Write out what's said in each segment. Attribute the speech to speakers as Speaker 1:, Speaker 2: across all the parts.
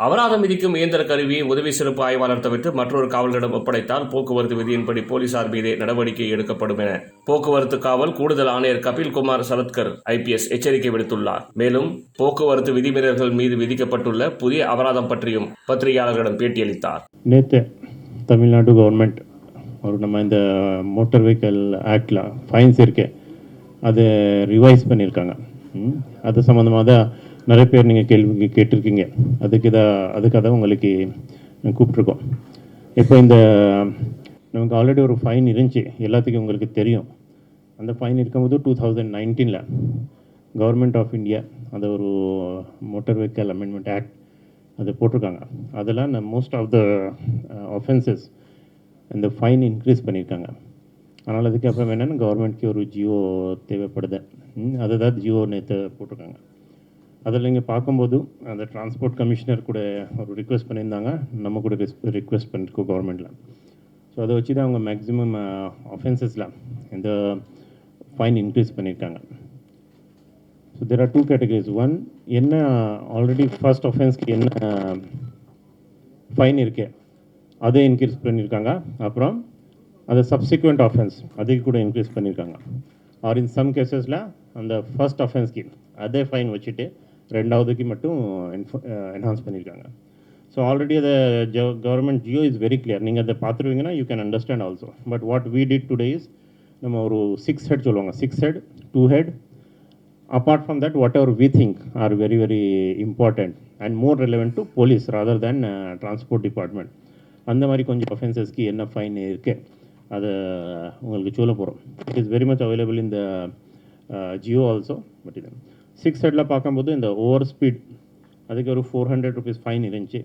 Speaker 1: அபராதம் விதிக்கும் இயந்திர கருவியை உதவி சிறப்பு ஆய்வாளர் தவிர்த்து மற்றொரு காவலரிடம் ஒப்படைத்தால் போக்குவரத்து விதியின்படி போலீசார் மீதே நடவடிக்கை எடுக்கப்படும் என போக்குவரத்து காவல் கூடுதல் ஆணையர் கபில்குமார் சரத்கர் ஐபிஎஸ் எச்சரிக்கை விடுத்துள்ளார். மேலும் போக்குவரத்து விதிமீறல்கள் மீது விதிக்கப்பட்டுள்ள புதிய அபராதம் பற்றியும் பத்திரிகையாளர்களிடம் பேட்டியளித்தார்.
Speaker 2: நேற்று தமிழ்நாடு கவர்மெண்ட் ஒரு நம்ம இந்த மோட்டார் வெஹிக்கல் ஆக்டில் ஃபைன்ஸ் இருக்கு அதை ரிவைஸ் பண்ணியிருக்காங்க. அது சம்மந்தமாக தான் நிறைய பேர் நீங்கள் கேள்வி கேட்டிருக்கீங்க. அதுக்காக தான் உங்களுக்கு கூப்பிட்ருக்கோம். இப்போ இந்த நமக்கு ஆல்ரெடி ஒரு ஃபைன் இருந்துச்சு, எல்லாத்துக்கும் உங்களுக்கு தெரியும். அந்த ஃபைன் இருக்கும்போது 2019 கவர்மெண்ட் ஆஃப் இந்தியா அந்த ஒரு மோட்டார் வெஹிக்கல் அமெண்ட்மெண்ட் ஆக்ட் அது போட்டிருக்காங்க. அதெல்லாம் மோஸ்ட் ஆஃப் த ஆஃபென்சஸ் இந்த ஃபைன் இன்க்ரீஸ் பண்ணியிருக்காங்க. அதனால் அதுக்கப்புறம் என்னென்னா கவர்மெண்ட்க்கு ஒரு ஜியோ தேவைப்படுது. அதுதான் ஜியோ நேற்று போட்டிருக்காங்க. அதில் நீங்கள் பார்க்கும்போது அந்த டிரான்ஸ்போர்ட் கமிஷனர் கூட ஒரு ரிக்வெஸ்ட் பண்ணியிருந்தாங்க, நம்ம கூட ரிக்வெஸ்ட் பண்ணியிருக்கோம் கவர்மெண்ட்டில். ஸோ அதை வச்சு தான் அவங்க மேக்ஸிமம் ஆஃபென்சஸில் இந்த ஃபைன் இன்க்ரீஸ் பண்ணியிருக்காங்க. So there are 2 categories. One, என்ன ஆல்ரெடி ஃபர்ஸ்ட் ஆஃபென்ஸ்க்கு என்ன ஃபைன் இருக்கே அதை இன்க்ரீஸ் பண்ணியிருக்காங்க. அப்புறம் அந்த சப்சிக்வெண்ட் ஆஃபென்ஸ் அதுக்கு கூட இன்க்ரீஸ் பண்ணியிருக்காங்க. ஆர் இன் சம் கேசஸில் அந்த ஃபர்ஸ்ட் ஆஃபென்ஸ்க்கு அதே ஃபைன் வச்சுட்டு ரெண்டாவதுக்கு மட்டும் என்ஹான்ஸ் பண்ணியிருக்காங்க. ஸோ ஆல்ரெடி அதை government GO is very clear. நீங்கள் அதை பார்த்துருவீங்கன்னா you can understand also. But what we did today is நம்ம ஒரு 6 ஹெட் சொல்லுவாங்க, 6 head 2 head. Apart from that whatever we think are very very important and more relevant to police rather than transport department. அந்த மாதிரி கொஞ்சம் அஃபென்சஸ்க்கு என்ன fine இருக்குது அதை உங்களுக்கு சொல்ல போகிறோம். It is very much available in the Jio also. But இது 6 ஹெட்டில் பார்க்கும்போது இந்த ஓவர் ஸ்பீட் அதுக்கு ஒரு 400 rupees ஃபைன் இருந்துச்சு.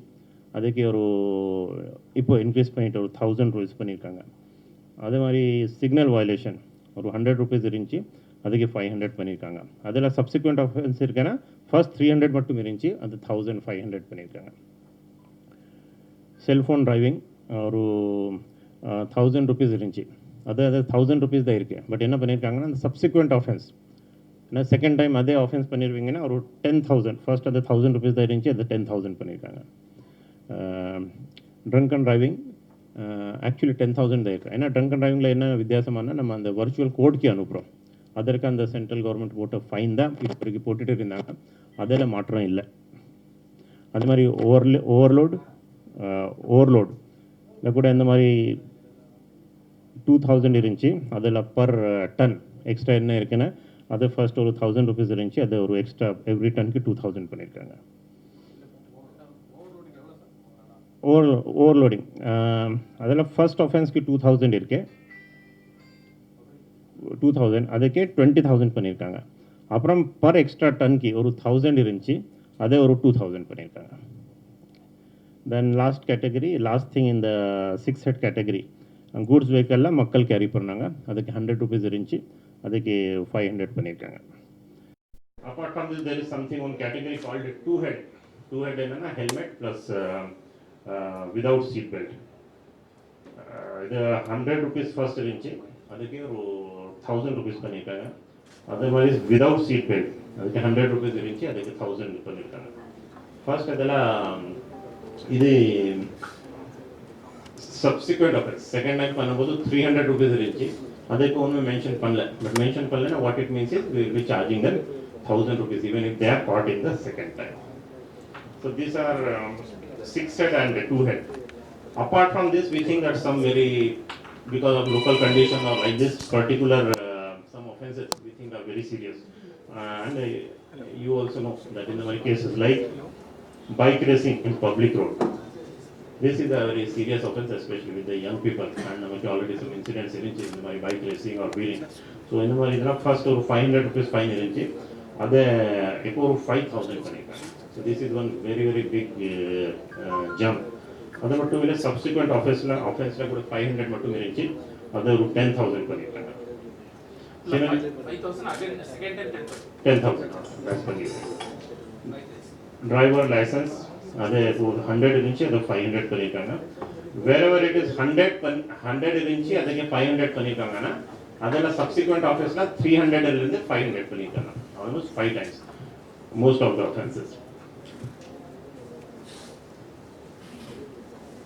Speaker 2: அதுக்கு ஒரு இப்போ இன்க்ரீஸ் பண்ணிட்டு ஒரு 1000 rupees பண்ணியிருக்காங்க. அதே மாதிரி சிக்னல் வயலேஷன் ஒரு 100 rupees இருந்துச்சு, அதுக்கு 500 பண்ணியிருக்காங்க. அதில் சப்சிக்வெண்ட் ஆஃபென்ஸ் இருக்குன்னா ஃபர்ஸ்ட் 300 மட்டும் இருந்துச்சு, அது 1500 பண்ணியிருக்காங்க. செல்ஃபோன் டிரைவிங் ஒரு 1000 rupees இருந்துச்சு, அது 1000 rupees தான் இருக்குது. பட் என்ன பண்ணியிருக்காங்கன்னா அந்த சப்சிக்வெண்ட் ஆஃபென்ஸ் ஏன்னா செகண்ட் டைம் அதே ஆஃபென்ஸ் பண்ணியிருவீங்கன்னா ஒரு 10,000. ஃபர்ஸ்ட் அது 1000 rupees தான் இருந்துச்சு, அது 10,000 பண்ணியிருக்காங்க. ட்ரங்க் அண்ட் டிரைவிங் ஆக்சுவலி 10,000 தான் இருக்குது. ஏன்னா ட்ரங்க் அண்ட் டிரைவிங்கில் என்ன வித்தியாசமானா நம்ம அந்த வர்ச்சுவல் கோட்க்கு அனுப்புகிறோம். அதற்கு அந்த சென்ட்ரல் கவர்மெண்ட் போட்ட ஃபைன் தான் இப்போதைக்கு போட்டுட்டு இருந்தாங்க, அதில் மாற்றம் இல்லை. அது மாதிரி ஓவர்லோடு இல்லை கூட இந்த மாதிரி 2000 இருந்துச்சு, அதில் பர் டன் எக்ஸ்ட்ரா என்ன இருக்குன்னா அது ஃபர்ஸ்ட் ஒரு 1000 rupees இருந்துச்சு, அது ஒரு எக்ஸ்ட்ரா எவ்ரி டனுக்கு 2000 பண்ணியிருக்காங்க. ஓவர்லோடிங் அதில் ஃபர்ஸ்ட் ஆஃபென்ஸ்க்கு 2000 இருக்கு, 2000 அதுக்கே 20,000 பண்ணியிருக்காங்க. அப்புறம் பர் எக்ஸ்ட்ரா டன்க்கு ஒரு 1000 இருந்துச்சு, அதே ஒரு 2000 பண்ணியிருக்காங்க. Then last category, last thing இந்த 6 ஹெட் கேட்டகரி கூட்ஸ் வெஹிக்கலில் மக்கள் கேரி பண்ணாங்க, அதுக்கு 100 rupees இருந்துச்சு, அதுக்கு 500 பண்ணியிருக்காங்க. Apart from this there is something one category called 2 head. 2 head என்னன்னா helmet plus without seat belt. இது 100 rupees ஃபர்ஸ்ட் இருந்துச்சு, அதுக்கு ஒரு 1000 rupees பண்ணியிருக்காங்க. அதே மாதிரி விதவுட் சீட் பெல்ட் அதுக்கு 100 rupees இருந்துச்சு, அதுக்கு 1000 பண்ணியிருக்காங்க. ஃபர்ஸ்ட் அதெல்லாம் இது சப்சிக்வெண்ட் ஆஃபென்ஸ். செகண்ட் டைம் பண்ணும்போது 300 rupees இருந்துச்சு, அதுக்கு ஒன்றும் மென்ஷன் பண்ணல. பட் மென்ஷன் பண்ணலன்னா what it means is we will be charging them 1000 rupees even if they are caught in the second time. So these are 6 head and 2 head. Apart from this, we think that some very, because of local condition or like this particular some offenses we think are very serious. And you also know that in the cases like bike racing in public road, this is a very serious offense, especially with the young people. And namaki already some incidents irunchu in my bike racing or wheeling. So in the mari idana first or 500 rupees fine irunchu, ade ipo 5,000 பண்ணிருக்காங்க. So this is one very very big jump. அது மட்டும் இல்ல subsequent ஆஃபென்ஸ்ல கூட 500 மட்டும் இருந்துச்சு, அது ஒரு 10,000 பண்ணிருக்காங்க. 5,000 again second time 10,000 that's பண்ணிருக்காங்க. டிரைவர் லைசென்ஸ் அது 100 இருந்துச்சு, அது 500 பண்ணியிருக்காங்க. வேறவர் இட் இஸ் 100 இருந்துச்சு, அதுக்கு 500 பண்ணியிருக்காங்கன்னா அதில் சப்சிக்வெண்ட் ஆஃபீஸில் 300 500 பண்ணியிருக்காங்க. Almost 5 times most of the offences.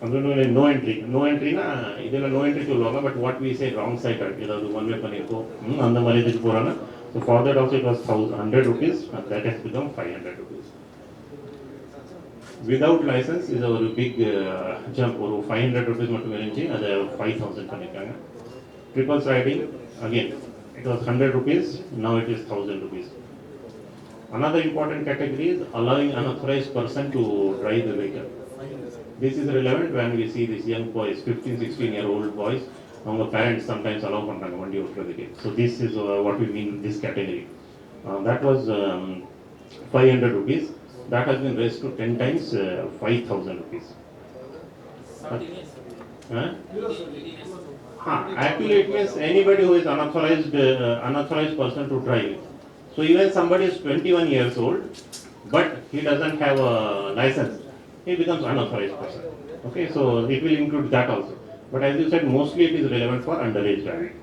Speaker 2: அதில் நோ என்ட்ரினா இதில் நோ என்ட்ரி சொல்லுவாங்க. But what we say wrong side ஏதாவது ஒன் வே பண்ணியிருக்கோம் அந்த மாதிரி இதுக்கு போகிறாங்க. So for that also it was 100 rupees, that has become 500 rupees. Without licence இது ஒரு பிக் ஜம்ப். ஒரு 500 rupees மட்டும் இருந்துச்சு, அதை 5000 பண்ணியிருக்காங்க. Triples riding again it was 100 rupees, now it is 1000 rupees. Another important category is allowing unauthorized person to drive the vehicle. This is relevant when we see these young boys, 15-16-year-old boys, our parents sometimes allow பண்றாங்க வண்டி ஓட்டுறதுக்கு. So this is what we mean this category. That was 500 rupees. That has been raised to 10 times 5000 rupees. Actually it means anybody who is unauthorized person to drive. So even somebody is 21 years old, but he doesn't have a license, he becomes unauthorized person. Okay, so it will include that also. But as you said, mostly it is relevant for underage driving.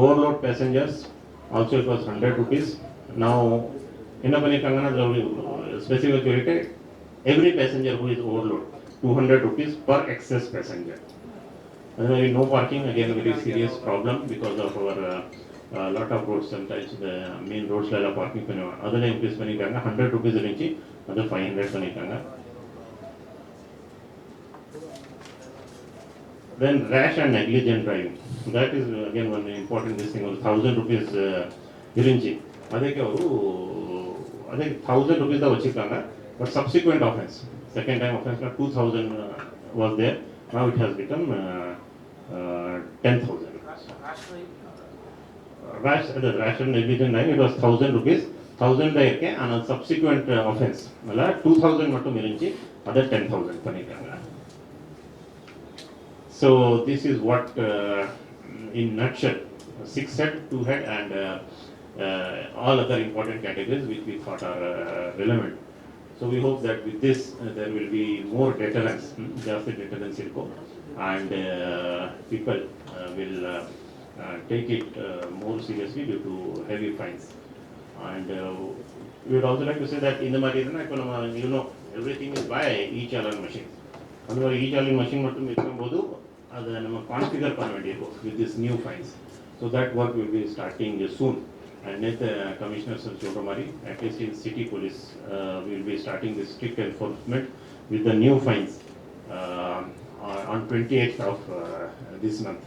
Speaker 2: Overload passengers, also it was 100 rupees. Now, என்ன பண்ணிருக்காங்கன்னா specific சொல்லிட்டு every passenger who is overload 200 rupees per excess passenger. No parking, again very serious problem because of our lot of roads, sometimes the main roads la parking பண்ணுவாங்க. அதில் increase பண்ணிருக்காங்க. 100 rupees இருந்துச்சு, அது 500 பண்ணிருக்காங்க. Then rash and negligent driving, that is again one important this thing. 1000 rupees இருந்துச்சு, ಅದಕ್ಕೆ ಅವರು 1000 rupees தான் வச்சிருக்காங்க. But subsequent offense, second time offense 2000 was there. Now it has become 10,000. Rash and negligent driving, it was 1000 rupees. 1000 இருக்கு, ஆனால் subsequent offense அல்ல 2000 மட்டும் இருந்துச்சு, அதை 10,000 பண்ணிருக்காங்க. So this is what in nutshell 6 head, 2 head and all other important categories which we thought are relevant. So we hope that with this there will be more deterrence, just deterrence and people will take it more seriously due to heavy fines. And we would also like to say that in the Marina, you know, everything is by e-challan machine. And the e-challan machine மட்டும் இருக்கும்போது அதை நம்ம configure பண்ண வேண்டியிருக்கும் with this new fines. So that work will be starting soon. And நேற்று commissioner sir சொல்கிற மாதிரி at least in city police we will be starting this strict enforcement with the new fines on 28th of this month.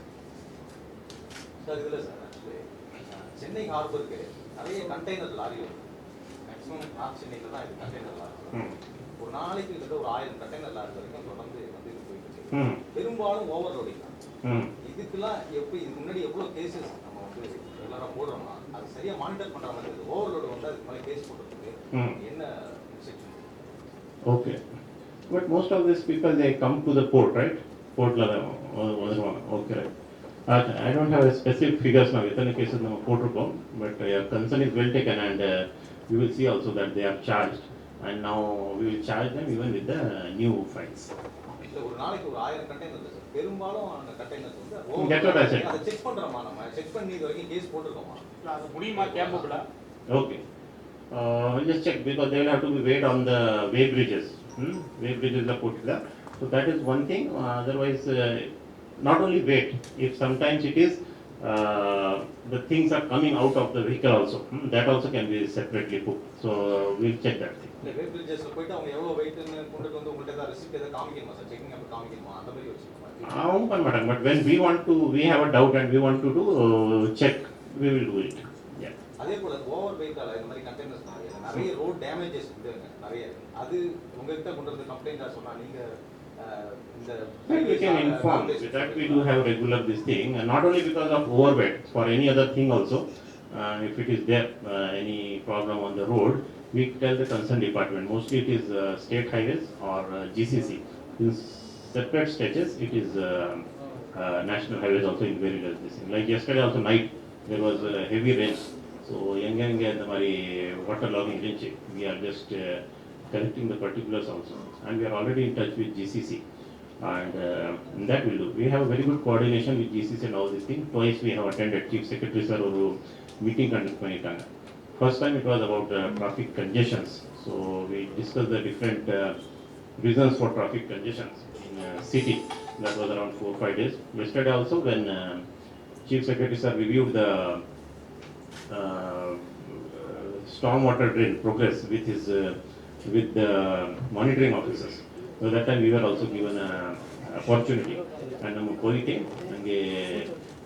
Speaker 3: Sir இதில் sir actually Chennai ஹார்பருக்கு நிறைய container lorry வரும். Maximum north சென்னையில் தான் இது container lorry. ஒரு நாளைக்கு கிட்ட ஒரு 1000 கண்டெய்னர் லாரி வரைக்கும் தொடர்ந்து வந்து இது போயிட்டு இருக்கு. பெரும்பாலும் ஓவர்லோடிங் தான். இதுக்கெல்லாம் எப்படி இதுக்கு முன்னாடி எவ்வளோ கேசஸ் நம்ம வந்து ரெகுலராக போடுறோம்னா அது சரியாக மானிட்டர் பண்ணுற மாதிரி இருக்குது. ஓவர்லோடு வந்து அதுக்கு மேலே கேஸ் போடுறதுக்கு என்ன section?
Speaker 2: Okay, but most of these people they come to the port, right? Port la வந்துருவாங்க. Okay, right. I don't have a specific figures now எத்தனை cases நம்ம போட்டிருக்கோம், but your concern is well taken and you will see also that they are charged and now we will charge them even with the new fines.
Speaker 3: ஒரு நாளைக்கு ஒரு 1000 container sir. பெரும்பாலும் அந்த containers வந்து அதை செக் பண்றோமா, நம்ம செக் பண்ணி இது வரைக்கும் கேஸ் போட்டுருக்கோமா, அது முடியுமா கேம்புல?
Speaker 2: Okay, we'll just check because they will have to be weighed on the weigh bridges. Weigh bridges la potilla, so that is one thing. Otherwise not only weight, if sometimes it is the things are coming out of the vehicle also, that also can be separately put. So we'll check that thing.
Speaker 3: The weight bridges போய்ட்டு அவங்க எவ்வளவு weight ன்னு கொண்டு வந்து உங்கள்ட்ட ஏதாவது receipt ஏதாவது காமிக்கணுமா sir? Checking அப்ப காமிக்கணுமா? அந்த மாதிரி வச்சுக்கோங்க.
Speaker 2: But when we have a doubt and we want to do check, we will do it. Yeah.
Speaker 3: அதே போல ஓவர் வெயிட்டால இந்த மாதிரி கண்டெய்னர்ஸ் நிறைய ரோட் டேமேजेस நிறைய அது உங்ககிட்ட கொண்டு வந்து கம்ப்ளைண்டா சொன்னா நீங்க
Speaker 2: we can inform that we do have regular this thing, and not only because of overweight, for any other thing also. If it is there any problem on the road, we tell the concerned department. Mostly it is state highways or GCC. In separate stretches it is national highways also in very less this thing. Like yesterday also night there was heavy rain, so எங்க இந்த மாதிரி water logging இருந்துச்சு. We are just collecting the particulars also, and we are already in touch with GCC, and that will do. We have a very good coordination with GCC and all these things. Twice we have attended. Chief Secretary sir ஒரு meeting conduct பண்ணிட்டாங்க. First time it was about traffic congestions, so we discussed the different reasons for traffic congestions in city. That was around 4-5 days. Yesterday also, when Chief Secretary sir reviewed the stormwater drain progress with the monitoring officers. So that time we were also given a opportunity, and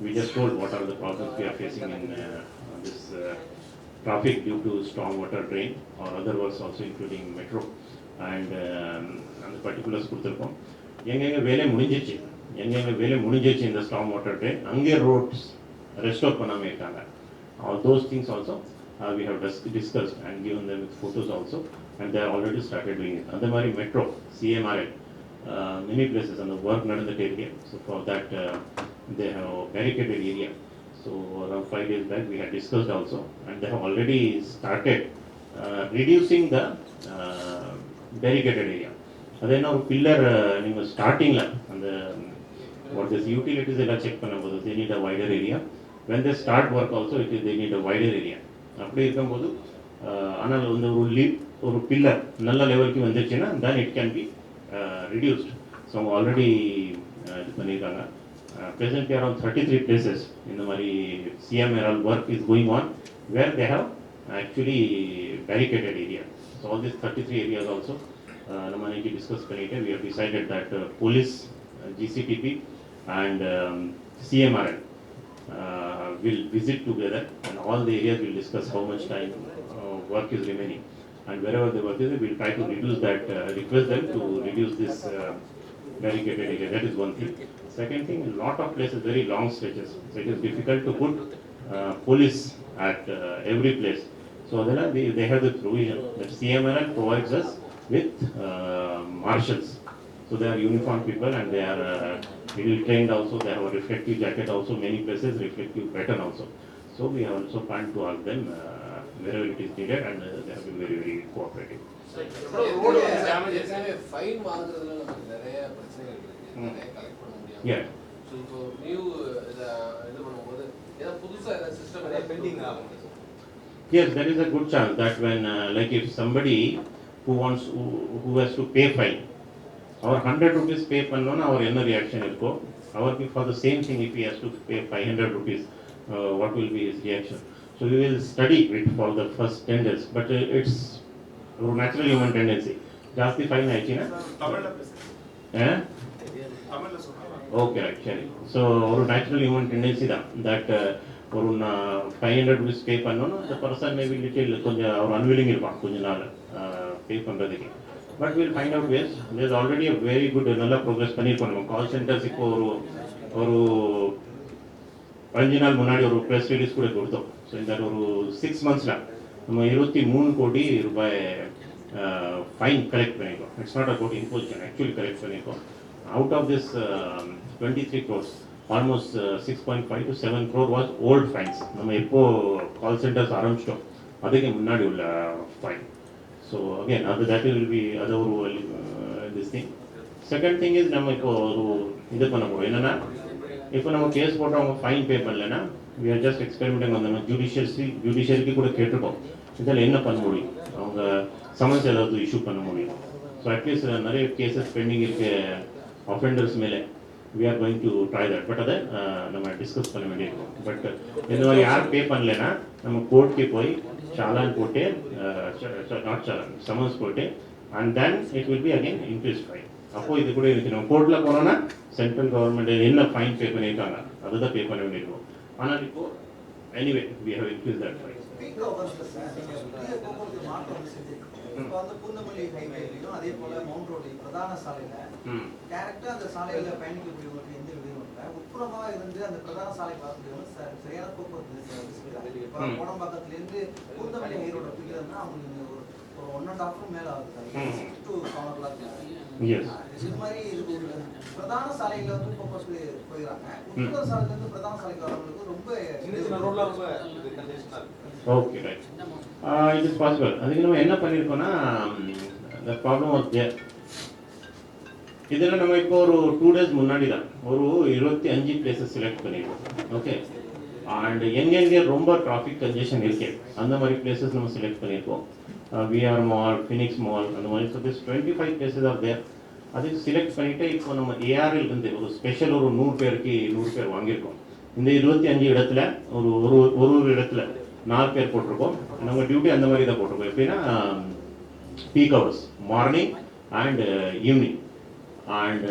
Speaker 2: we just told what are the problems we are facing in this traffic due to stormwater drain or other works also including metro and அந்த particulars கொடுத்துருக்கோம். எங்கெங்கே வேலை முடிஞ்சிச்சு இந்த storm water train அங்கே roads restore பண்ணாமல் இருக்காங்க. All those things also we have discussed and given them with photos also, and they have already started doing it. And the Mari Metro, CMRL, many places on the work not in the area. So for that they have barricaded area. So around 5 days back we had discussed also, and they have already started reducing the barricaded area. Then our pillar starting la and what this utilities check பண்ணும்போது they need a wider area. When they start work also they need a wider area. அப்படி இருக்கும்போது ஆனால் ஒரு pillar நல்ல லெவலுக்கு வந்துச்சுன்னா then it can be reduced. So already இது பண்ணியிருக்காங்க. Presently around 33 places in the Mari CMRL work is going on where they have actually barricaded area. So all these 33 areas also we discussed பண்ணிட்டு we have decided that police, GCTP and CMRL will visit together, and all the areas will discuss how much time work is remaining, and wherever the work is we will try to reduce that, request them to reduce this barricaded area. That is one thing. Second thing, a lot of places very long stretches, so it is difficult to put police at every place. So they have the provision that CMRL provides us with marshals. So they are uniformed people and they are trained also. They have a reflective jacket also, many places reflective pattern also. So we have also planned to ask them wherever it is needed, and they have been very, very cooperative.
Speaker 4: Fine வாங்குறதுல நமக்கு நிறைய பிரச்சனைகள் இருக்கு. நிறைய collect பண்ண முடியாது.
Speaker 2: Yeah.
Speaker 4: So இப்போ new இது பண்ணும்போது ஏதாவது புதுசா ஏதாவது சிஸ்டம் ஏதாவது பெண்டிங் ஆகும்.
Speaker 2: Yes, there is a good chance that when like if somebody who has to pay fine, our 100 rupees pay பண்ணோம்னா அவர் என்ன ரியாக்ஷன் இருக்கோ, அவருக்கு for the same thing if he has to pay 500 rupees, what will be his reaction? So we will study it for the first 10 days, but it's a natural human tendency. ಜಾಸ್ತಿ fine ಆಯ್ತಿನಾ okay right ಸರಿ. So ஒரு natural human tendency தான் that ஒரு 500 rupees பே பண்ணணும், அந்த person maybe little கொஞ்சம் அவர் unwilling இருப்பான் கொஞ்ச நாள் பே பண்ணுறதுக்கு. But will find out ways. There already a very good நல்லா ப்ரோக்ரஸ் பண்ணியிருக்கோம். நம்ம கால் சென்டர்ஸ் இப்போ ஒரு 5 நாள் முன்னாடி ஒரு ப்ரெஸ் ரிலீஸ் கூட கொடுத்தோம். ஸோ இந்த ஒரு 6 monthsல நம்ம 23 கோடி ரூபாய் ஃபைன் கலெக்ட் பண்ணியிருக்கோம். It's not about imposition, actually collect பண்ணியிருக்கோம். Out of this 23 crores, almost 6.5 to 7 crore was old fines. நம்ம எப்போ கால் சென்டர்ஸ் ஆரம்பிச்சிட்டோம் அதுக்கு முன்னாடி உள்ள fine. So again that will be அது ஒரு this thing. Second thing is நம்ம இப்போ ஒரு இது பண்ண போகிறோம். என்னென்னா இப்போ நம்ம கேஸ் போட்டு அவங்க ஃபைன் பே பண்ணலைன்னா we are just experimenting on them. ஜுடிஷியரிக்கு கூட கேட்டிருக்கோம் இதில் என்ன பண்ண முடியும், அவங்க சமன்ஸ் ஏதாவது இஷ்யூ பண்ண முடியும். ஸோ அட்லீஸ்ட் நிறைய கேசஸ் பெண்டிங் இருக்கு offenders மேலே we are going to try that. But அதை நம்ம டிஸ்கஸ் பண்ண வேண்டியிருக்கோம். பட் இந்த மாதிரி யார் பே பண்ணலைன்னா நம்ம கோர்ட்டுக்கு போய் சாலான் போட்டு நாட் சாலான் சமன்ஸ் போட்டு and then it will be again increase fine. அப்போ இது கூட இருக்கு. நம்ம கோர்ட்டில் போனோன்னா சென்ட்ரல் கவர்மெண்ட் என்ன ஃபைன் பே பண்ணியிருக்காங்க அதுதான் பே பண்ண வேண்டியிருக்கும். ஆனால் இப்போ anyway we have increased that fine.
Speaker 5: இப்போ வந்து பூந்தமல்லி ஹைவேலையும் அதே போல மவுண்ட் ரோட்லையும் பிரதான சாலையில டேரக்டா அந்த சாலையில பயணிக்கக்கூடியவங்களுக்கு எந்த விதமும் இல்லை. உட்புறமா இருந்து அந்த பிரதான சாலைக்கு வரக்கூடியவங்க சரியான போக்குவரத்து இப்போ கோடம்பாக்கத்துல இருந்து பூந்தமல்லி ஹைரோட பிடிக்கிறதுனா அவங்களுக்கு ஒரு 1.5 மேல ஆகுது. 6 to 7 o'clock. இது மாதிரி பிரதான சாலையில வந்து போக்குவரத்து போயிடறாங்க. உட்புற சாலையில இருந்து பிரதான சாலைக்கு வரவங்களுக்கு ரொம்ப
Speaker 2: okay right. It is possible. அதுக்கு நம்ம என்ன பண்ணியிருக்கோம்னா the problem was there. இதில் நம்ம இப்போ ஒரு 2 days முன்னாடி தான் ஒரு 25 பிளேசஸ் செலக்ட் பண்ணியிருக்கோம். ஓகே, அண்ட் எங்கெங்கே ரொம்ப டிராஃபிக் கன்ஜெஷன் இருக்கு அந்த மாதிரி பிளேசஸ் நம்ம செலக்ட் பண்ணியிருக்கோம். விஆர் மால், ஃபினிக்ஸ் மால் அந்த மாதிரி. So this 25 cases are there. அதை செலக்ட் பண்ணிவிட்டு இப்போ நம்ம ஏஆர்எல் இருந்து ஒரு ஸ்பெஷல் ஒரு 100 பேருக்கு 100 பேர் வாங்கியிருக்கோம். இந்த 25 இடத்துல ஒரு ஒரு இடத்துல 4 பேர் போட்டிருக்கோம். நம்ம டியூட்டி அந்த மாதிரி தான் போட்டிருக்கோம். எப்படின்னா peak hours morning and evening. And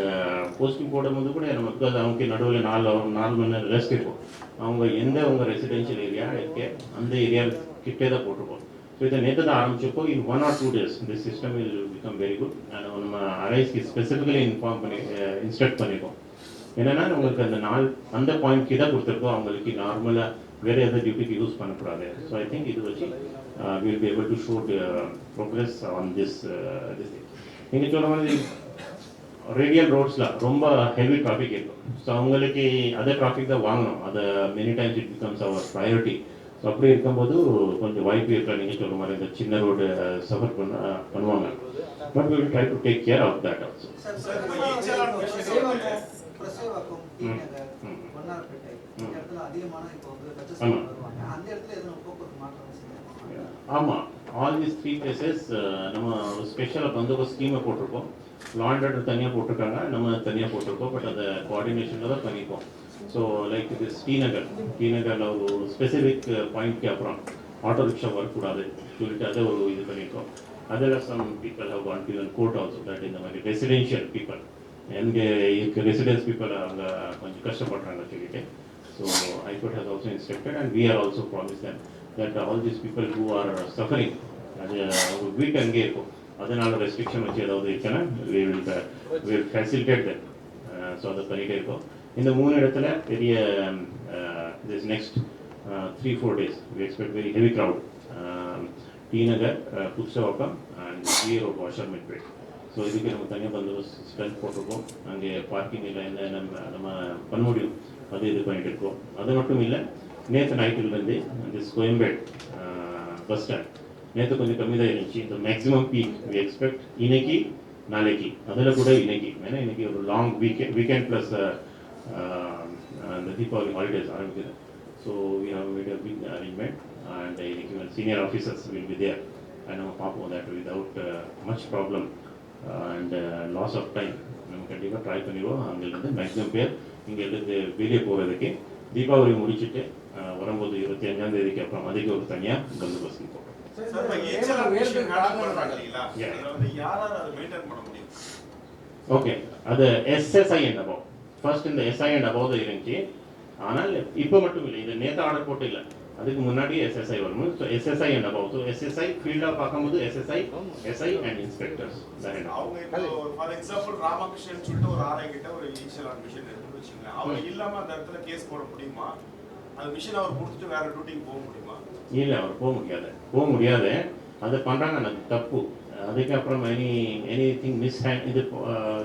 Speaker 2: posting போடும்போது கூட நமக்கு அது அவங்க நடுவில் 4 மணி நேரம் ரெஸ்ட் இருக்கும். அவங்க எந்த அவங்க ரெசிடென்ஷியல் ஏரியா இருக்கே அந்த ஏரியா கிட்டே தான் போட்டிருக்கோம். ஸோ இதை நேற்று தான் ஆரம்பிச்சப்போ இன் 1 or 2 days இந்த system will become very good. நம்ம அரைஸ்க்கு ஸ்பெசிஃபிக்கலி இன்ஃபார்ம் பண்ணி இன்ஸ்ட்ரக்ட் பண்ணியிருக்கோம். என்னென்னா உங்களுக்கு அந்த பாயிண்ட்க்கு தான் கொடுத்துருக்கோம். அவங்களுக்கு நார்மலாக வேறு எதாவது டியூட்டிக்கு யூஸ் பண்ணக்கூடாது. ஸோ ஐ திங்க் இது வச்சு will be able to show progress on this நீங்கள் சொல்கிற மாதிரி ரேடியல் ரோட்ஸில் ரொம்ப ஹெவி டிராஃபிக் இருக்கும். ஸோ அவங்களுக்கு அதே டிராஃபிக் தான் வாங்கணும். அதை many times it becomes our priority. So அப்படி இருக்கும்போது கொஞ்சம் வாய்ப்பு இருக்கலாம். நீங்கள் சொல்கிற மாதிரி இந்த சின்ன ரோடு சஃபர் பண்ணுவாங்க. But will try to take care of that also. ஆமாம், ஆல் தீஸ் 3 cases நம்ம ஸ்பெஷலாக பந்தோபஸ்த் ஸ்கீமை போட்டிருக்கோம். லா அண்ட் ஆர்டர் தனியாக போட்டிருக்காங்க, நம்ம தனியாக போட்டிருக்கோம். பட் அதை கோஆர்டினேஷனில் தான் பண்ணியிருக்கோம். ஸோ லைக் இது ஸ்ரீநகரில் ஒரு ஸ்பெசிஃபிக் பாயிண்ட்க்கு அப்புறம் ஆட்டோ ரிக்ஷா வரக்கூடாது சொல்லிட்டு அதை ஒரு இது பண்ணியிருக்கோம். அதில் some people have gone to court also that இந்த மாதிரி ரெசிடென்ஷியல் பீப்புள் எங்கே இருக்க ரெசிடென்ஸ் பீப்புள் அவங்க கொஞ்சம் கஷ்டப்படுறாங்க சொல்லிட்டு. So high court has also instructed and we are also promise that that all these people who are suffering அது அவங்க வீட்டு அங்கேயே இருக்கும். அதனால ரெஸ்ட்ரிக்ஷன் வச்சு ஏதாவது இருக்குன்னா வில் ஃபெசிலிட்டேட் தட். ஸோ அதை பண்ணிகிட்டே இருக்கோம். இந்த 3 இடத்துல பெரிய this next 3-4 days we expect very heavy crowd. T Nagar, Purasawalkam and G road Washermanpet. So இதுக்கு நம்ம தனியாக பந்தோபஸ்த் ஸ்ட்ரென்த் போட்டிருக்கோம். அங்கே பார்க்கிங் இல்லை என்ன நம்ம பண்ண முடியும் அது இது பண்ணிட்டு இருக்கோம். அது மட்டும் இல்லை, நேற்று நைட்டிலேருந்து திஸ் கோயம்பேட் பஸ் ஸ்டாண்ட் நேற்று கொஞ்சம் கம்மி தான் இருந்துச்சு. இந்த மேக்ஸிமம் பீக் வி எக்ஸ்பெக்ட் இன்னைக்கு நாளைக்கு அதில் கூட இன்னைக்கு. ஏன்னா இன்னைக்கு ஒரு லாங் வீக்கெண்ட் ப்ளஸ் அந்த தீபாவளி ஹாலிடேஸ் ஆரம்பிக்குது. So we have made a big arrangement and இன்னைக்கு senior officers will be there. And நம்ம பார்ப்போம் that without much problem and loss of time நம்ம கண்டிப்பாக ட்ரை பண்ணிடுவோம். அங்கேருந்து மேக்ஸிமம் பேர் இங்கேருந்து வெளியே போகிறதுக்கு தீபாவளி முடிச்சுட்டு வரும்போது 25ஆம் தேதிக்கு அப்புறம் அதுக்கு ஒரு தனியாக பந்தோபஸ்து போகிறோம். ஓகே, அது எஸ்எஸ்ஐ அண்ட் அபவ். ஃபர்ஸ்ட் இந்த எஸ்ஐ அண்ட் அபவ் தான் இருந்துச்சு. ஆனால் இப்போ மட்டும் இல்லை, இது நேற்று ஆர்டர் போட்டு இல்லை, அதுக்கு முன்னாடி எஸ்எஸ்ஐ வரணும். So SSI and above. So SSI ஃபீல்டாக பார்க்கும்போது எஸ்எஸ்ஐ, எஸ்ஐ அண்ட் இன்ஸ்பெக்டர்ஸ்.
Speaker 6: அவங்க இப்போ ஃபார் எக்ஸாம்பிள் ராமகிருஷ்ணன் சொல்லிட்டு ஒரு ஆர்ஐ கிட்ட ஒரு இனிஷியல் மிஷின் இருக்குன்னு வச்சுக்கோங்க. அவங்க இல்லாமல் அந்த இடத்துல கேஸ் போட முடியுமா? அந்த மிஷின் அவர் கொடுத்துட்டு வேற டியூட்டிக்கு போக முடியுமா? இல்லை, அவர் போக முடியாது. அதை பண்ணுறாங்க, அது தப்பு. அதுக்கப்புறம் எனிதிங் மிஸ் ஹேண்ட் இது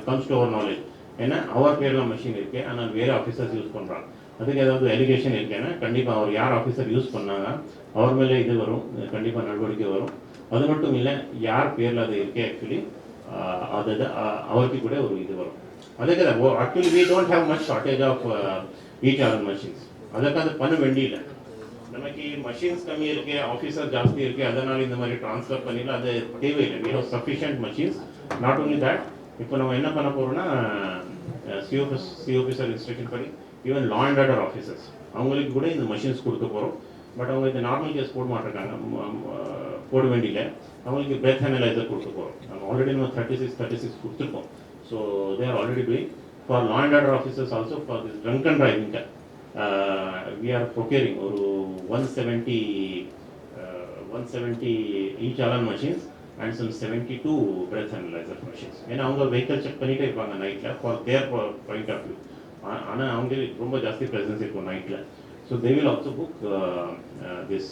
Speaker 6: கம்ஸ் டு அவர் நாலேஜ். ஏன்னா அவர் பேரில் மிஷின் இருக்கு, ஆனால் வேறு ஆஃபீஸர்ஸ் யூஸ் பண்ணுறாங்க. அதுக்கு ஏதாவது எலிகேஷன் இருக்குன்னா கண்டிப்பாக அவர் யார் ஆஃபீஸர் யூஸ் பண்ணாங்க அவர் மேலே இது வரும், கண்டிப்பாக நடவடிக்கை வரும். அது மட்டும் இல்லை, யார் பேரில் அது இருக்கே ஆக்சுவலி அது அவருக்கு கூட ஒரு இது வரும். அதுக்கு actually we don't have much shortage of each machines. அதுக்கு அது பண்ண வேண்டியில்லை. நமக்கு மஷின்ஸ் கம்மி இருக்கு, ஆஃபீஸர் ஜாஸ்தி இருக்கு, அதனால இந்த மாதிரி ட்ரான்ஸ்ஃபர் பண்ணிடலாம், அது தேவையில்லை. We have sufficient machines. Not only that, இப்போ நம்ம என்ன பண்ண போறோம்னா சிஓபிஎஸ்ஆர் இன்ஸ்ட்ரக்ஷன் படி even law and order officers அவங்களுக்கு கூட இந்த மஷின்ஸ் கொடுக்க போகிறோம். பட் அவங்க இந்த நார்மல் கேஸ் போட மாட்டேங்காங்க, போட வேண்டியில்லை. அவங்களுக்கு பிரெத் அனலைசர் கொடுக்க போகிறோம். நம்ம ஆல்ரெடி நம்ம 36 கொடுத்துருக்கோம். So they are already doing for law and order officers also for this drunk and driving. We are procuring ஒரு 170 e-challan machines and some 72 breath analyzer machines. ஏன்னா அவங்க வெஹிக்கல் செக் பண்ணிட்டே இருப்பாங்க நைட்டில் for their point of view. ஆனால் அவங்களுக்கு ரொம்ப ஜாஸ்தி ப்ரெசன்ஸ் இருக்கும் நைட்டில். So they will also book this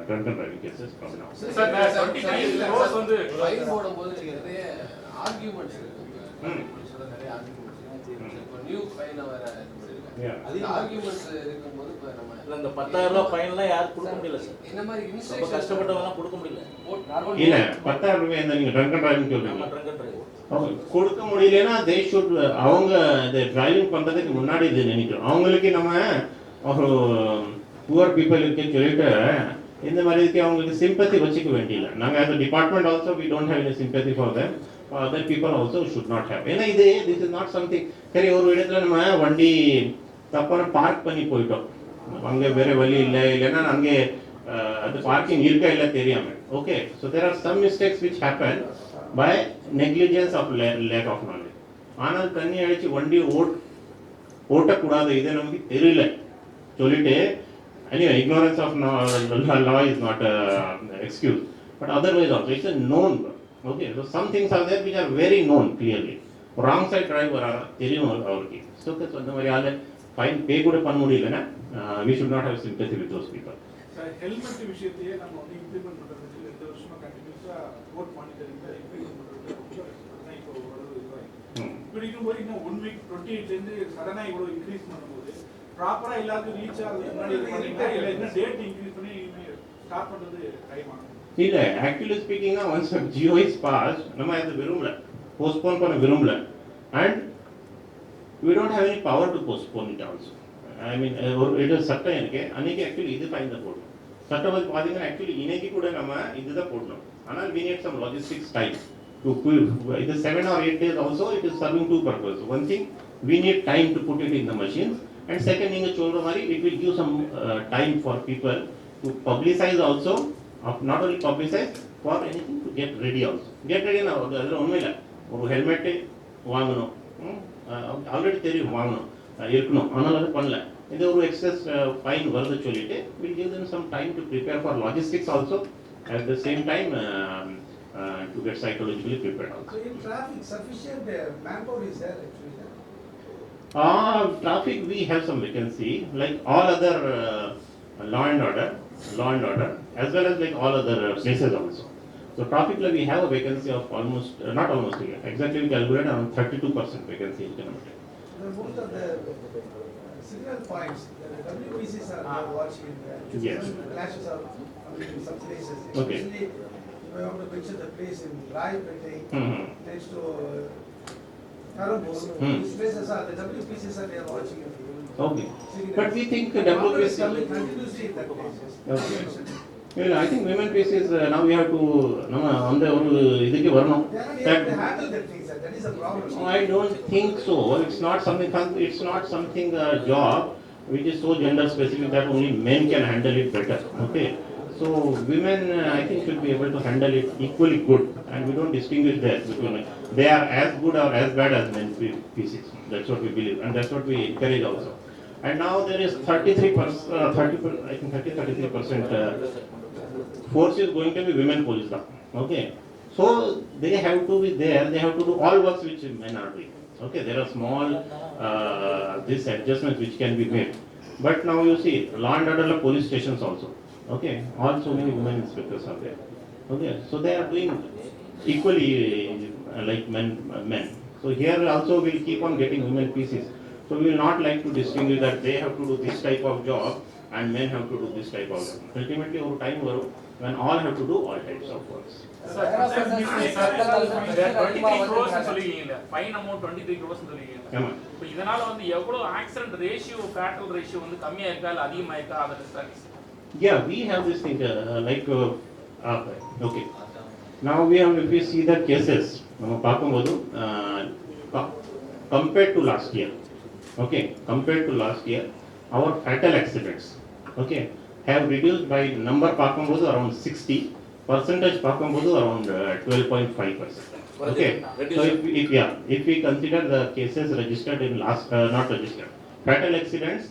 Speaker 6: drunk and driving cases from now.
Speaker 7: இந்த 10,000 ஃபைன்லாம் யாரும் கொடுக்க முடியல சார். என்ன மாதிரி ரொம்ப கஷ்டப்பட்டவங்க கொடுக்க முடியல.
Speaker 2: இல்ல 10,000 ரூபாய் இந்த நீங்க ட்ரங்க் அண்ட் டிரைவிங் சொல்றீங்க, கொடுக்க முடியலன்னா தே ஷுட் அவங்க இந்த டிரைவிங் பண்றதுக்கு முன்னாடி இது நினைக்கிறோம். அவங்களுக்கு நம்ம ஒரு புவர் பீப்புள் இருக்குன்னு சொல்லிட்டு இந்த மாதிரி இதுக்கு அவங்களுக்கு சிம்பத்தி வச்சுக்க வேண்டியதில்லை. நாங்கள் as a department also we don't have any sympathy for them. Other people also should not have. ஏன்னா இது this is not something. சரி, ஒரு இடத்துல நம்ம வண்டி தப்பான பார்க் பண்ணி போயிட்டோம், அங்கே வேற வழி இல்லை, இல்லைன்னா அங்கே அது பார்க்கிங் இருக்கா இல்லை தெரியாமல். Okay, so there are some mistakes which happen by negligence of lack of knowledge. ஆனால் தண்ணி அடித்து வண்டி ஓட்டக்கூடாது, இது நமக்கு தெரியல சொல்லிட்டு, anyway, ignorance of law is not excuse, but otherwise also it's a known. Okay, so some things are there which are very known clearly. Wrong side driver தெரியும் அவருக்கு. So அந்த மாதிரி ஆளு ஃபைன் பே கூட பண்ண முடியலன்னா we should not have sympathy with those people.
Speaker 8: Sir, helmet விஷயத்தையே நம்ம வந்து இம்ப்ளிமெண்ட் பண்றதுக்கு 2 வருஷமா கண்டினியூஸா கோட் மானிட்டரிங்ல இம்ப்ளிமெண்ட் பண்றது ரொம்ப இப்போ ஓரளவு இதுவாயிருக்கு. இப்படி இருக்கும்போது இன்னும் 1 வீக் 28ல இருந்து சடனா இவ்வளவு இன்க்ரீஸ் பண்ணும்போது ப்ராப்பரா எல்லாருக்கும் ரீச் ஆகுது முன்னாடி பண்ணிட்டா இல்ல இன்னும் டேட் இன்க்ரீஸ் பண்ணி ஸ்டார்ட் பண்றது டைம் ஆகும்.
Speaker 2: இல்ல, actually ஸ்பீக்கிங்னா once a GO is passed நம்ம அதை விரும்பல, போஸ்ட்போன் பண்ண விரும்பல, and we don't have any power to postpone it also. I mean, இது சட்டம் இருக்கு, அன்னைக்கு ஆக்சுவலி இது ஃபைன் தான் போடணும். சட்டம் வந்து பார்த்தீங்கன்னா ஆக்சுவலி இன்னைக்கு கூட நம்ம இதுதான் போடணும். ஆனால் we need some logistics time to pull. இது 7 or 8 days also it is serving two purposes. One thing, we need time to put it in the machines, and second, நீங்க சொல்ற மாதிரி it will give some time for people to publicize also, not only publicize, for anything to get ready also. Get ready now, அதில் ஒன்றும் இல்லை, ஒரு helmet வாங்கணும், already தெரியும் வாங்கணும் இருக்கணும், ஆனால் அது பண்ணல, இது ஒரு எக்ஸஸ் ஃபைன் வருது சொல்லிட்டு will give them some time to prepare for logistics also, at the same time to get psychologically prepared also.
Speaker 8: So in traffic sufficient manpower is there actually?
Speaker 2: Traffic we have some vacancy like all other law and order as well as like all other places also. So traffic we have a vacancy of almost not almost exactly we calculate around 32% vacancy in Canada.
Speaker 8: Most of the signal points, the WPCs are watching there.
Speaker 2: Yes.
Speaker 8: Some clashes are coming in some places.
Speaker 2: Okay.
Speaker 8: Especially if I want to mention the place in Raipete, next to Karambur. These places are, the WPCs are there watching it.
Speaker 2: Okay.
Speaker 8: Signals.
Speaker 2: But we think
Speaker 8: Water is
Speaker 2: WPC
Speaker 8: coming continuously in that places.
Speaker 2: Okay. Well, I think women pieces now we have to நம்ம அந்த ஒரு இதுக்கு வரணும்.
Speaker 8: They are not able to handle that thing, sir. That is a problem.
Speaker 2: I don't think so. It's not something job which is so gender specific that only men can handle it better. Okay. So women I think should be able to handle it equally good, and we don't distinguish there between they are as good or as bad as men pieces. That's what we believe, and that's what we encourage also. And now there is 33% force is going to be women police now. Okay, so they have to be there, they have to do all works which men are doing. Okay, there are small this adjustments which can be made, but now you see law and order police stations also. Okay, also many women inspectors are there. Okay, so they are doing equally like men. So here also we will keep on getting women pieces. So we will not like to distinguish that they have to do this type of job and men have to do this type of job. Ultimately over time when all have to do all types of works.
Speaker 9: Sir, 23 crores சொல்லுவீங்க, fine amount 23 crores சொல்லுவீங்க.
Speaker 2: ஆமா.
Speaker 9: இப்போ இதனால வந்து எவ்வளவு accident ratio, fatal ratio வந்து கம்மியா இருக்கா இல்ல அதிகமா இருக்கா, அத studies?
Speaker 2: Yeah, we have this thing okay. Now we have, if we see the cases, நம்ம பார்க்கும்போது compared to last year. Okay, compared to last year, our fatal accidents, okay, have reduced by number பார்க்கும்போது around 60, percentage பார்க்கும்போது around 12.5%. Okay, so if we consider the cases registered in last, not registered, fatal accidents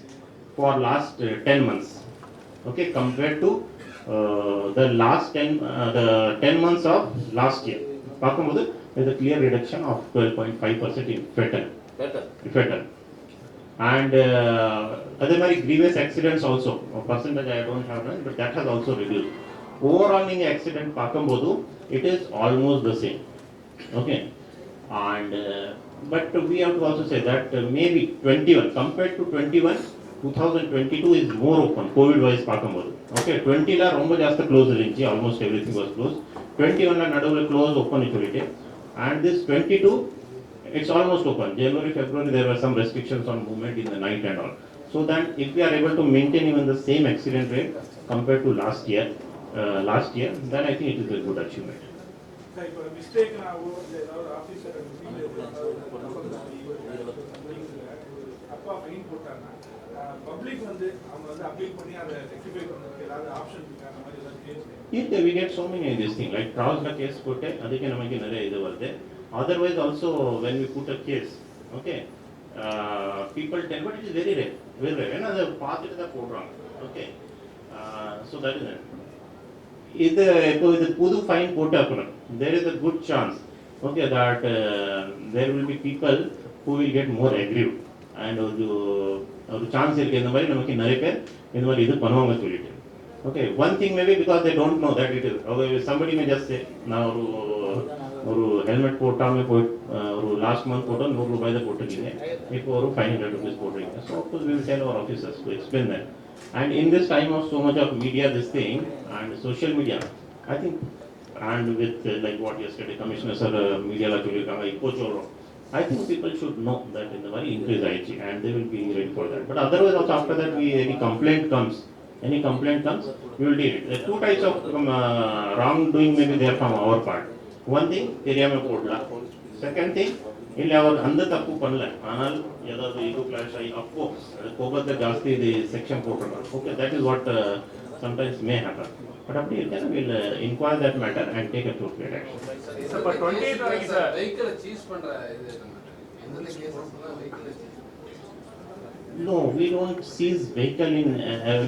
Speaker 2: for last 10 months, okay, compared to the last 10 months of last year, பார்க்கும்போது there is a clear reduction of 12.5% in fatal. And other many grievous accidents also, percentage I don't have none, but that has also reduced. Overall accident பார்க்கும்போது it is almost the same. Okay, and but we have to also say that maybe 21 compared to 2022 is more open COVID wise பார்க்கும்போது. Okay, 20 la ரொம்ப ஜாஸ்தி close இருந்துச்சு, almost everything was closed. 21 la நடுவுல close open சொல்லிட்டு, and this 22 it's almost open. January, February there were some restrictions on movement in the night and all. So that if we are able to maintain even the same accident rate, compared to last year, then I think it is a good achievement.
Speaker 8: Sir இப்போ மிஸ்டேக்னாவோ இல்லை ஏதாவது officer அப்பா fine போட்டாங்கன்னா public வந்து அவங்க வந்து appeal பண்ணி அதை ரெக்டிஃபை பண்ணுறதுக்கு ஏதாவது ஆப்ஷன் இருக்கா அந்த மாதிரி ஏதாவது case
Speaker 2: We get so many this thing, like cross the case போட்டு அதுக்கு நமக்கு நிறைய இது வருது. Otherwise also when we put a case, okay, people tell, but it is very rare, ஏன்னா அதை பார்த்துட்டு தான் போடுறாங்க. Okay, so that is it. இது இப்போ இது புது ஃபைன் போட்டு அப்புறம் there is a good chance, okay, that there will be people who will get more aggrieved and ஒரு சான்ஸ் இருக்கு இந்த மாதிரி நமக்கு நிறைய பேர் இந்த மாதிரி இது பண்ணுவாங்க சொல்லிட்டு. Okay, one thing maybe because they don't know that it is, somebody may just say நான் ஒரு ஹெல்மெட் போட்டாமே போய் ஒரு லாஸ்ட் மந்த் போட்டோம் 100 ரூபாய் தான் போட்டுருக்கீங்க, இப்போ ஒரு 500 rupees போட்டுருக்கீங்க. So of course we will tell our officers to explain that. And in this time of so much of media, this thing and social media, I think, and with like what yesterday commissioner sir media la soliranga ipo solrom, I think people should know that in the very increase IG and they will be ready for that. But otherwise also after that any complaint comes, we will deal it. There are two types of wrongdoing may be there from our part. One thing தெரியாம போடலாம், second thing இல்லை அவர் அந்த தப்பு பண்ணல ஆனால் ஏதாவது ego clash ஆகி அப்போ கோபத்தை ஜாஸ்தி இது செக்ஷன் போட்டுருக்காங்க. Okay, that is what sometimes may happen. But அப்படி இருக்கா will enquire that matter and take appropriate action.
Speaker 9: இப்போ 28 வரைக்கும் சார்
Speaker 4: வெஹிக்கிளை சீஸ் பண்ற இது எந்தெந்த கேசஸ்லாம் வெஹிக்கிளை
Speaker 2: No, we don't seize vehicle in,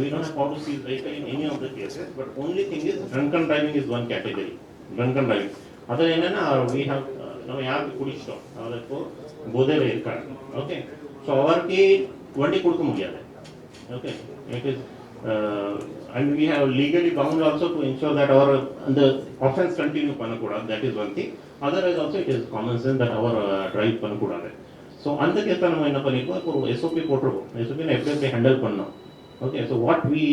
Speaker 2: we don't have power to seize vehicle in any of the cases. But only thing is drunken driving is one category. Drunken driving. Other than that, we have நம்ம யாருக்கு குடிச்சிட்டோம் அவருக்கு போதையில் இருக்காங்க. Okay, so அவருக்கு வண்டி கொடுக்க முடியாது. Okay, it is and we have legally bound also to ensure that அவர் அந்த ஆஃபென்ஸ் கண்டினியூ பண்ணக்கூடாது. That is one thing. Otherwise also it is common sense that அவர் ட்ரைவ் பண்ணக்கூடாது. ஸோ அந்த கேஸ் தான் நம்ம என்ன பண்ணியிருக்கோம், இப்போ ஒரு எஸ்ஓபி போட்டிருக்கோம். எஸ்ஓபி எப்படி எப்படி ஹேண்டில் பண்ணோம். Okay, so what we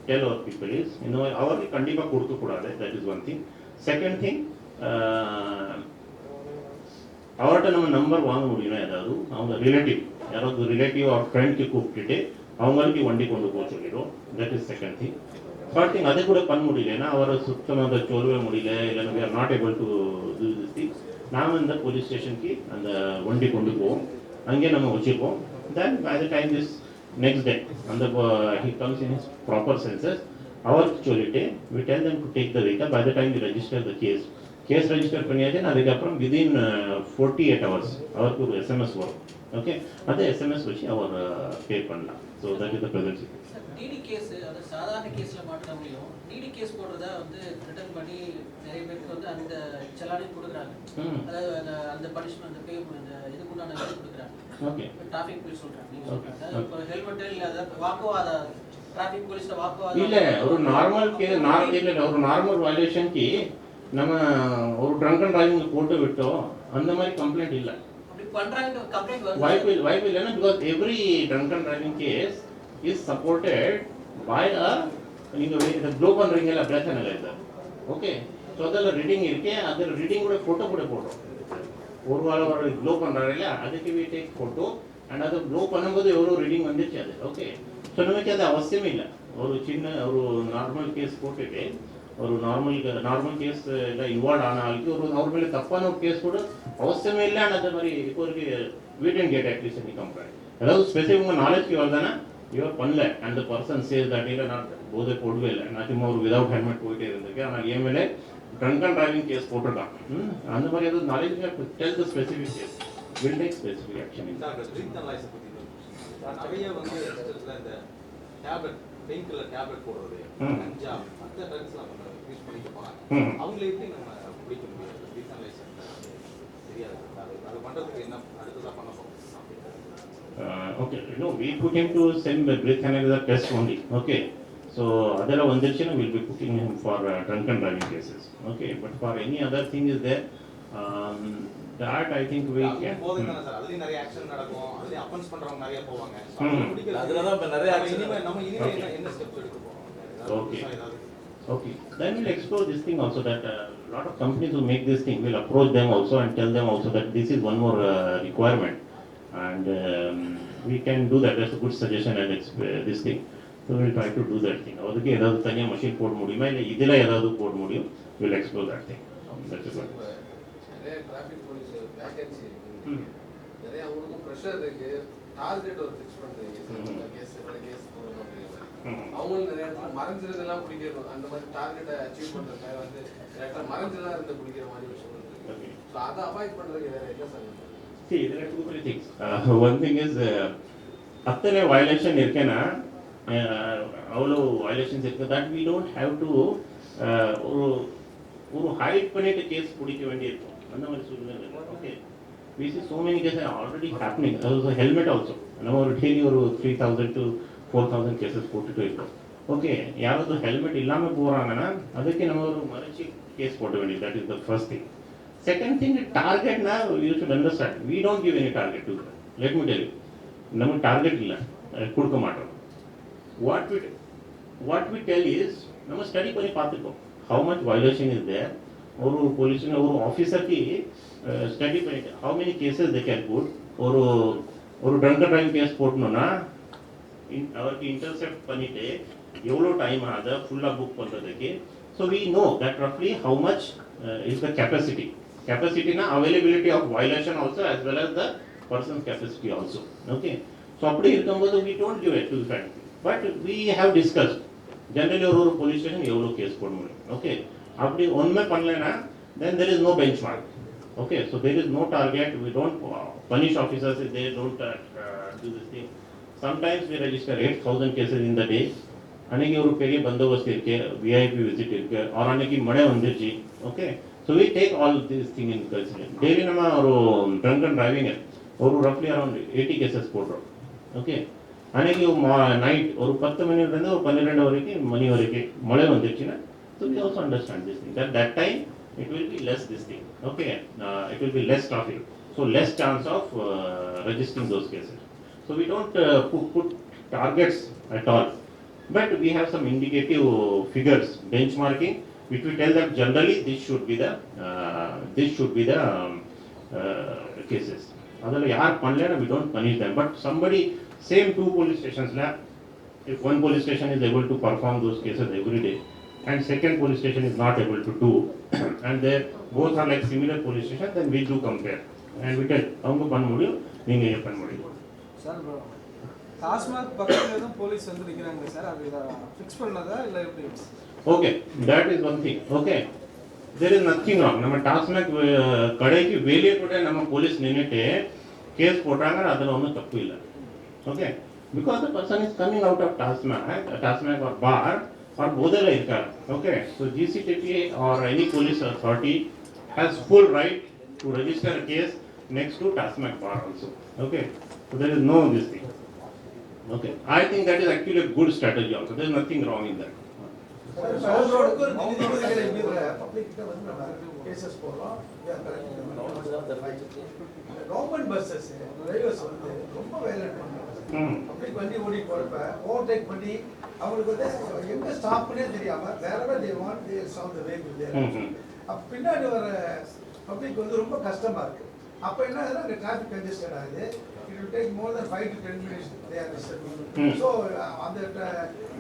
Speaker 2: tell our people is இந்த மாதிரி அவருக்கு கண்டிப்பாக கொடுக்கக்கூடாது. That is one thing. Second thing, அவர்கிட்ட நம்ம நம்பர் வாங்க முடியும்னா ஏதாவது அவங்க ரிலேட்டிவ் ஆர் ஃப்ரெண்ட்க்கு கூப்பிட்டுட்டு அவங்களுக்கு வண்டி கொண்டு போக சொல்லிடும். That is second thing. Third thing, அதை கூட பண்ண முடியல, ஏன்னா அவரை சுத்தமாக சொல்லவே முடியல, இல்லைன்னா we are not able to do this thing. நாம் இந்த போலீஸ் ஸ்டேஷனுக்கு அந்த வண்டி கொண்டு போவோம், அங்கே நம்ம வச்சுருப்போம். Then by the time this next day அந்த he comes in his proper senses, அவருக்கு சொல்லிட்டு we tell them to take the vehicle. By the time we register the case register பண்ணியாச்சு. அதுக்கப்புறம் விதின் 48 hours அவருக்கு ஒரு எஸ்எம்எஸ் வரும். Okay, அந்த SMS வச்சு அவர் பே பண்ணலாம். So that is the present situation.
Speaker 5: DD case அது சாதாரண கேஸ்ல மாட்ட முடியும். டிடி கேஸ் போடுறதா வந்து ரிட்டர்ன் பண்ணி நிறைய பேருக்கு வந்து அந்த செலானே கொடுக்குறாங்க. அதாவது அந்த பனிஷ்மெண்ட் அந்த பே அந்த இதுக்குண்டான இது கொடுக்குறாங்க.
Speaker 2: ஓகே,
Speaker 5: டிராஃபிக் போலீஸ் சொல்றாங்க. நீங்க சொல்றாங்க இப்போ ஹெல்மெட் இல்ல வாக்குவாதம் டிராஃபிக் போலீஸ்ல வாக்குவாதம்
Speaker 2: இல்ல ஒரு நார்மல் வயலேஷன்க்கு நம்ம ஒரு ட்ரங்கன் டிரைவிங் போட்டு விட்டோம் அந்த மாதிரி கம்ப்ளைண்ட் இல்லை. வாய்ப்பு இல்லைன்னா because every drunken driving case is supported by நீங்கள் இதை க்ளோ பண்ணுறீங்கல்ல பிரச்சனை இல்லை சார். ஓகே, ஸோ அதில் ரீடிங் இருக்கு, அதில் ரீடிங்கோட ஃபோட்டோ கூட போடுறோம். ஒரு வாரம் க்ளோ பண்ணுறாரு இல்லையா, அதுக்கு we take ஃபோட்டோ அண்ட் அதை க்ளோ பண்ணும்போது எவ்வளோ ரீடிங் வந்துச்சு அது. ஓகே, ஸோ நமக்கு அது அவசியமே இல்லை. ஒரு சின்ன ஒரு நார்மல் கேஸ் போட்டுட்டு ஒரு நார்மல் கேஸ் இல்லை இன்வால்வ் ஆன ஆளுக்கு அவர் மேலே தப்பான ஒரு கேஸ் கூட அவசியமே இல்லை. அந்த மாதிரி இப்போ இருக்கு வீட் அண்ட் கேட் அட்லீஸ்ட் நீ கம்பேர் ஏதாவது ஸ்பெசிஃபிக் உங்கள் நாலேஜ்க்கு வருதானே இவர் பண்ணல அந்த பர்சன் சேஸ் தட் இல்லை நான் போதை போடவே இல்லை, நான் சும்மா ஒரு விதவுட் ஹெல்மெட் போயிட்டே இருந்திருக்கேன், ஆனால் என் மேலே ட்ரங்க் அண்ட் டிரைவிங் கேஸ் போட்டிருக்கான். அந்த மாதிரி ஏதாவது knowledge tell the specific case will take specific action.
Speaker 3: நிறைய வந்து இந்த டேப்லெட் பெயின் கில்லர் டேப்லெட் போடுறது கஞ்சா மற்ற ட்ரக்ஸ்லாம் யூஸ் பண்ணிக்க போறாங்க. அவங்களை எப்படி நம்ம பிடிக்க முடியாது? தெரியாது. அது பண்றதுக்கு என்ன அடுத்ததா பண்ண போறோம்?
Speaker 2: Okay, no, we put him to send the breath analyzer test only. Okay, so adala vandirchina we'll be putting him for drunken driving cases. Okay, but for any other thing is there, that I think we can.
Speaker 3: போதுதானே sir, அதுலயும் நிறைய action நடக்கும், அதுலயும் offence பண்றவங்க நிறைய போவாங்க.
Speaker 7: அதுல தான் இப்ப நிறைய ஆக்ஷன்
Speaker 3: நம்ம இனிமே என்ன ஸ்டெப்ஸ் எடுக்க போறோம்?
Speaker 2: Okay. Okay, then we'll explore this thing also that a lot of companies who make this thing will approach them also and tell them also that this is one more requirement and we can do that. That's a good suggestion and it's this thing. So we'll try to do that thing. அதுக்கு ஏதாவது தனியாக machine போட முடியுமா இல்லை இதில் ஏதாவது போட முடியும், we'll explore that thing. That's it.
Speaker 4: நிறைய டிராஃபிக் போலீஸ் வேகன்சி இருக்கு, நிறைய அவங்களுக்கும் ப்ரெஷர் இருக்கு, டார்கெட் ஒரு ஃபிக்ஸ் பண்ணுறீங்க, கேஸ் போடணும் அப்படிங்கிற மாதிரி. அவங்களும் நிறைய இடத்துல மறைஞ்சிருந்தெல்லாம் பிடிக்கணும், அந்த மாதிரி டார்கெட்டை அச்சீவ் பண்ணுறதுக்காக வந்து கரெக்டாக மறைஞ்சுதான் இருந்து பிடிக்கிற மாதிரி விஷயம் இருக்கு. ஸோ அதை அவாய்ட் பண்ணுறதுக்கு வேறு என்ன sir?
Speaker 2: See, there are two, three things. One thing is, அத்தனை வயலேஷன் இருக்கேன்னா அவ்வளோ வயலேஷன்ஸ் இருக்குது, that we don't have to ஒரு ஹைட் பண்ணிட்டு கேஸ் பிடிக்க வேண்டியிருக்கும், அந்த மாதிரி சூழ்நிலை. Okay, we see so many cases already happening. Also helmet also, நம்ம ஒரு டெய்லி ஒரு 3000 to 4000 கேசஸ் போட்டுட்டு இருக்கோம். ஓகே, யாராவது ஹெல்மெட் இல்லாமல் போகிறாங்கன்னா அதுக்கு நம்ம ஒரு மறைச்சி கேஸ் போட்ட வேண்டியது, that is the first thing. Second thing, target na, you should understand, we don't give any target to them. Let me tell you, நம்ம டார்கெட் இல்லை கொடுக்க மாட்டோம். What we tell is, நம்ம ஸ்டடி பண்ணி பார்த்துக்கோம் how much violation is there. ஒரு police ஒரு ஆஃபீஸருக்கு study பண்ணிட்டு how many cases they can put. ஒரு ட்ரங்க் ட்ரைவிங் கேஸ் போட்டணும்னா அவருக்கு இன்டர்செப்ட் பண்ணிட்டு எவ்வளோ டைம் ஆகுது ஃபுல்லாக புக் பண்ணுறதுக்கு. So we know that roughly how much is the capacity. Capacity na availability of violation also as well as the person's capacity also. Okay, so அப்படி இருக்கும்போது we don't give it to the fact, but we have discussed generally ஒரு police station எவ்வளோ case போட முடியும். Okay, அப்படி ஒன்றுமே பண்ணலைன்னா then there is no benchmark. Okay, so there is no target, we don't punish officers if they don't do this thing. Sometimes we register 8000 cases in the day. அன்னைக்கு ஒரு பெரிய பந்தோபஸ்து இருக்கு, விஐபி விசிட் இருக்கு, ஒரு அன்னைக்கு மழை வந்துருச்சு. Okay, so we take all this thing in consider. Daily நம்ம ஒரு ட்ரங்க் அண்ட் டிரைவிங் ஒரு ரஃப்லி அரௌண்ட் 80 கேசஸ் போடுறோம். ஓகே, அன்னைக்கு நைட் ஒரு 10 மணிலேருந்து ஒரு 12 மணி வரைக்கும் மழை வந்துருச்சுன்னா, so we also understand this thing that time it will be less this thing. Okay, it will be less traffic, so less chance of registering those cases. So we don't put targets at all. But we have some indicative figures, benchmarking, which we tell them generally this should be the cases. Otherwise, yaar panlena we don't punish them. But somebody, same 2 police stations la, if one police station is able to perform those cases every day, and second police station is not able to do, and they both are like similar police stations, then we do compare, and we tell, avanga panna mudiyum, neenga ye panna mudiyum.
Speaker 10: Sir, TASMAC பக்கத்துல எதுவும் police வந்து நிக்கிறாங்க sir, அது fix பண்ணதா இல்ல எப்படி?
Speaker 2: Okay, that is one thing. Okay, there is nothing wrong. நம்ம டாஸ்மாக் கடைக்கு வெளியே கூட நம்ம போலீஸ் நின்றுட்டு கேஸ் போடுறாங்க, அதில் ஒன்றும் தப்பு இல்லை. Okay, because the person is coming out of TASMAC or bar or போதையில் இருக்காரு. Okay, so GCTP or any police authority has full right to register case next to TASMAC bar also. Okay, so there is no this thing. Okay, I think that is actually a good strategy also. There is nothing wrong in that.
Speaker 5: Government buses drivers வந்து ரொம்ப violate பண்றாங்க. அப்படி வண்டி ஓடி போறப்ப overtake பண்ணி அவங்களுக்கு வந்து எங்க ஸ்டாப்னே தெரியாம வேறவே they want to stop the vehicle there. அப்ப பின்னாடி வர பப்ளிக் வந்து ரொம்ப கஷ்டமா இருக்கு. அப்ப என்ன ஆகுதுன்னா அங்க டிராஃபிக் கன்ஜெஸ்டட் ஆகுது. It will take more than 5 to 10 minutes they are disturbing. So அந்த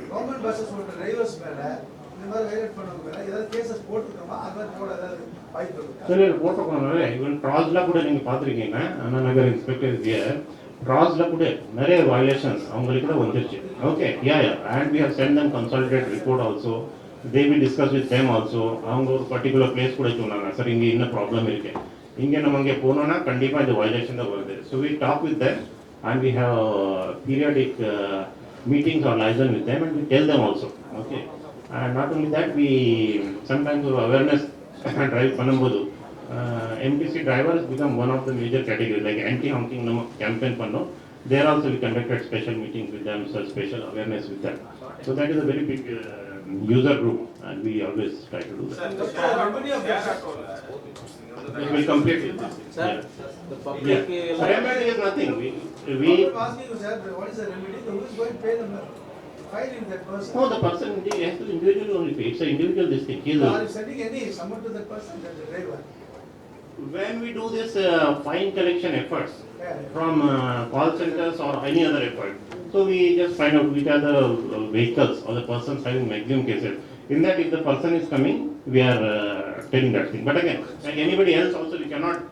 Speaker 5: கவர்மெண்ட் பஸ்ஸஸ் ஓட டிரைவர்ஸ் மேல இந்த மாதிரி வயலேட் பண்ணவங்க மேல ஏதாவது கேசஸ் போட்டுருக்கோமா, அது மாதிரி போட ஏதாவது வாய்ப்பு இருக்கா?
Speaker 2: சரி, போட்டுருக்கோம். ஈவன் ட்ராஸ்ல கூட நீங்க பாத்திருக்கீங்க, அண்ணா நகர் இன்ஸ்பெக்டர் ஹியர், ட்ராஸ்ல கூட நிறைய வயலேஷன்ஸ் அவங்களுக்கு கூட வந்துருச்சு. Okay, yeah and we have sent them consolidated report also. They will discuss with them also. அவங்க ஒரு பர்டிகுலர் பிளேஸ் கூட சொன்னாங்க, சார் இங்கே என்ன ப்ராப்ளம் இருக்கு, இங்கே நம்ம இங்கே போனோம்னா கண்டிப்பாக இந்த வயலேஷன் தான் வருது. So we talk with them and we have periodic meetings or liaison with them and we tell them also. Okay, and not only that, we sometimes ஒரு awareness drive பண்ணும்போது MTC drivers become one of the major categories, like anti honking நம்ம campaign பண்ணோம். There also we conducted special meetings with them, so special awareness with them. So that is a very big user group and we always try to do that. We will complete with this.
Speaker 7: Sir, the public
Speaker 2: remedy is nothing. We
Speaker 5: asking you, sir, what is the remedy? Who is going to pay the fine in that person?
Speaker 2: no, the person has to individually only pay. It's an individual this thing.
Speaker 5: Are you sending any summon to that person, that the driver?
Speaker 2: When we do this fine collection efforts
Speaker 5: Yeah.
Speaker 2: from call centers or any other effort, So we just find out which are the vehicles or the persons having maximum cases. In that, if the person is coming, we are telling that thing. But again, like anybody else also, we cannot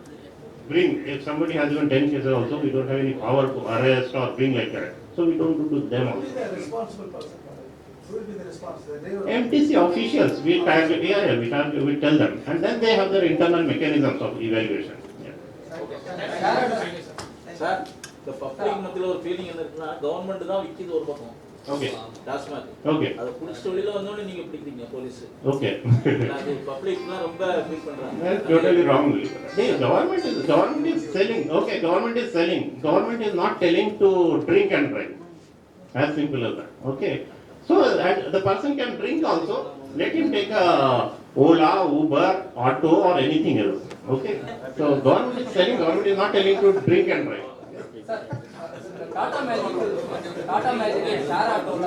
Speaker 2: bring, if somebody has even 10 cases also, we don't have any power to arrest or bring like that. So we don't do to them
Speaker 5: Who will be
Speaker 2: also.
Speaker 5: the responsible person? Who will be the responsible? They will-
Speaker 2: MTC officials, we target, we tell them, and then they have their internal mechanisms of evaluation. Yeah.
Speaker 7: Sir இந்த public மத்தியில் ஒரு feeling என்ன இருக்குன்னா government தான் விற்கிது ஒரு பக்கம்
Speaker 2: Okay.
Speaker 7: TASMAC
Speaker 2: Okay.
Speaker 7: அதை குடிச்சிட்டு வெளியில வந்தோடனே நீங்க பிடிக்கிறீங்க போலீஸ்
Speaker 2: Okay.
Speaker 7: அது பப்ளிக்லாம் ரொம்ப ஃபீல் பண்றாங்க.
Speaker 2: That's totally wrong. The government is selling. Okay, government is selling. Government is not telling to drink and drive. As simple as that. Okay. So the person can drink also. Let him take a Ola, Uber, auto or anything else. Okay. So government is selling. Government is not telling to drink and drive.
Speaker 11: Tata magic share ஆட்டோல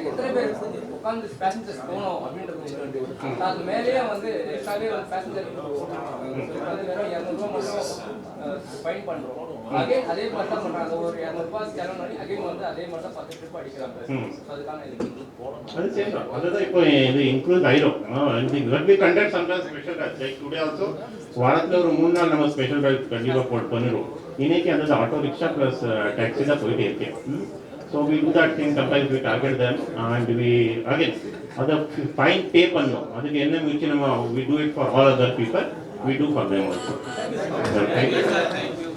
Speaker 11: எத்தனை பேர் உட்காந்து passengers போகணும் அப்படின்றது அது மேலேயே வந்து எக்ஸ்ட்ராவே ஒரு பேசஞ்சர் வெறும் 200 மட்டும் ஃபைன் பண்ணுறோம் அதே மாதிரி தான் பண்ணுறாங்க ஒரு 200 செலவு பண்ணி அகைன் வந்து அதே மாதிரி தான் 10 ட்ரிப் அடிக்கிறாங்க அதுக்கான இதுக்கு போகணும்
Speaker 2: அது சேம் தான் அதுதான் இப்போ இது இன்க்ளூட் ஆயிரும் we conduct sometimes special drives like today also வாரத்தில் ஒரு 3 நாள் நம்ம ஸ்பெஷல் டிரைவ் கண்டிப்பாக பண்ணிடுவோம் இன்னைக்கு அந்த ஆட்டோ ரிக்ஷா ப்ளஸ் டாக்ஸி தான் போயிட்டு இருக்கேன் so we do that thing sometimes we target them and we again அதை ஃபைன் பே பண்ணோம் அதுக்கு என்ன மிச்சம் நம்ம we do it for all other people we do for them also. Thank you.